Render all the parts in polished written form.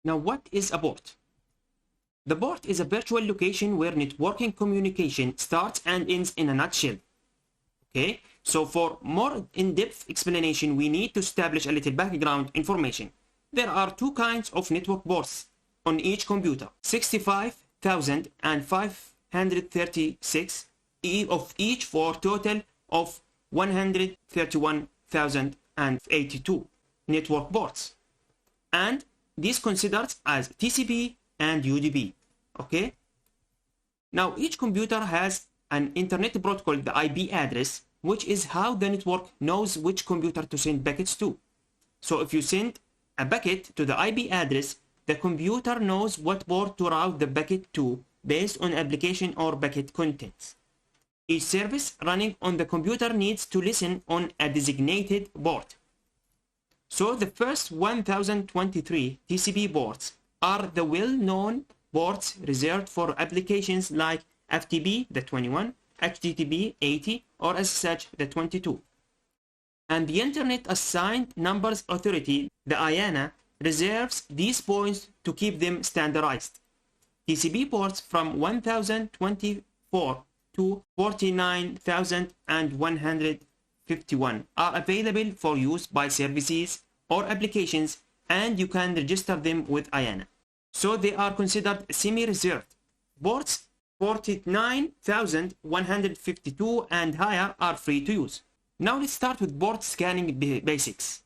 Now, what is a port? The port is a virtual location where networking communication starts and ends in a nutshell. Okay, so for more in-depth explanation, we need to establish a little background information. There are two kinds of network ports on each computer, 65,536 of each for total of 131,082 network ports. And these considered as TCP and UDP. Okay. Now each computer has an internet protocol, the IP address, which is how the network knows which computer to send packets to. So if you send a packet to the IP address, the computer knows what port to route the packet to based on application or packet contents. Each service running on the computer needs to listen on a designated port. So the first 1023 TCP ports are the well-known ports reserved for applications like FTP, the 21, HTTP 80, or SSH, the 22. And the Internet Assigned Numbers Authority, the IANA, reserves these points to keep them standardized. TCP ports from 1024 to 49,151 are available for use by services or applications, and you can register them with IANA. So they are considered semi-reserved. Ports 49,152 and higher are free to use. Now let's start with port scanning basics.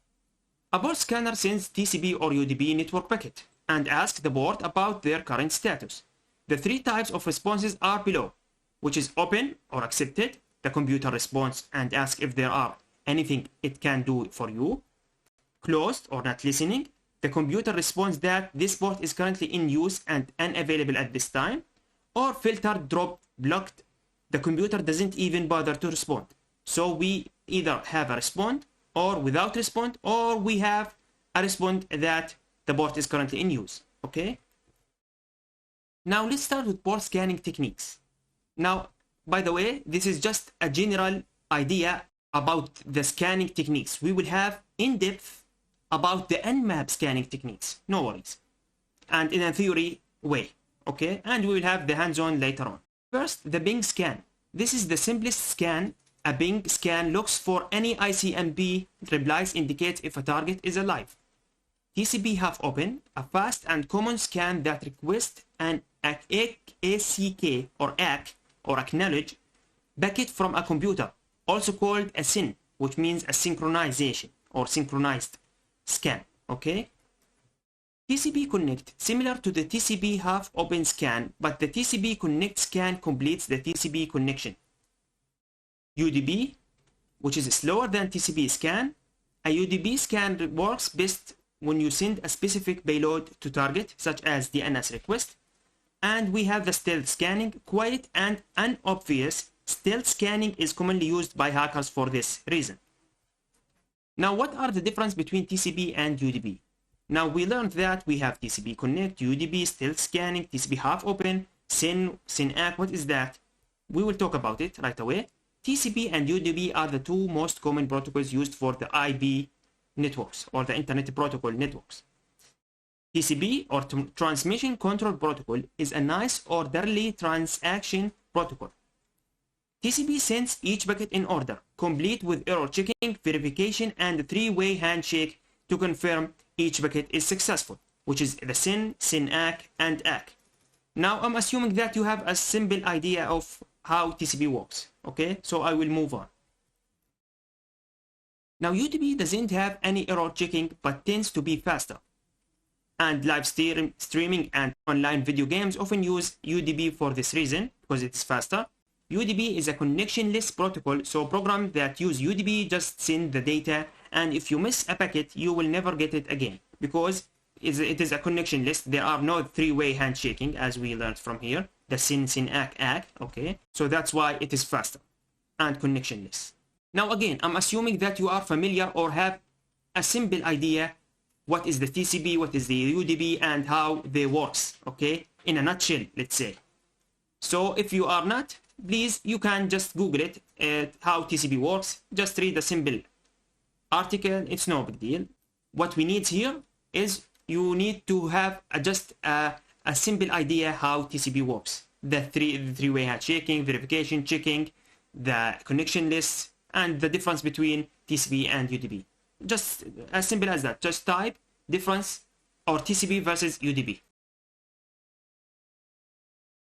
A port scanner sends TCP or UDP network packet and asks the port about their current status. The three types of responses are below, which is open or accepted. The computer responds and asks if there are anything it can do for you. Closed or not listening. The computer responds that this port is currently in use and unavailable at this time. Or filtered, dropped, blocked. The computer doesn't even bother to respond. So we either have a respond or without respond, or we have a respond that the port is currently in use. Okay. Now let's start with port scanning techniques. Now, by the way, this is just a general idea about the scanning techniques. We will have in-depth about the Nmap scanning techniques. No worries. And in a theory way. Okay. And we will have the hands-on later on. First, the ping scan. This is the simplest scan. A ping scan looks for any ICMP replies, indicates if a target is alive. TCP half open, a fast and common scan that requests an ACK or ACK or acknowledge packet from a computer, also called a SYN, which means a synchronization or synchronized scan. Okay. TCP connect, similar to the TCP half open scan, but the TCP connect scan completes the TCP connection. UDP, which is slower than TCP scan. A UDP scan works best when you send a specific payload to target, such as DNS request. And we have the stealth scanning. Quiet and unobvious stealth scanning is commonly used by hackers for this reason. Now, what are the difference between TCP and UDP? Now, we learned that we have TCP connect, UDP, stealth scanning, TCP half open, SYN, SYN-ACK. What is that? We will talk about it right away. TCP and UDP are the two most common protocols used for the IP networks or the Internet Protocol networks. TCP or Transmission Control Protocol is a nice orderly transaction protocol. TCP sends each packet in order, complete with error checking, verification, and three-way handshake to confirm each packet is successful, which is the SYN, SYN-ACK, and ACK. Now I'm assuming that you have a simple idea of how TCP works. Okay, so I will move on. Now UDP doesn't have any error checking but tends to be faster. And live streaming and online video games often use UDP for this reason, because it's faster. UDP is a connectionless protocol, so programs that use UDP just send the data, and if you miss a packet, you will never get it again, because it is a connectionless. There are no three-way handshaking, as we learned from here. The SYN, SYN-ACK, ACK, okay? So that's why it is faster and connectionless. Now again, I'm assuming that you are familiar or have a simple idea what is the TCP, what is the UDP, and how they works, okay? In a nutshell, let's say. So if you are not, please, you can just Google it, how TCP works. Just read a simple article, it's no big deal. What we need here is you need to have just a simple idea how TCP works. The three-way handshaking, verification, checking, the connection lists, and the difference between TCP and UDP. Just as simple as that. Just type difference or TCP versus UDP.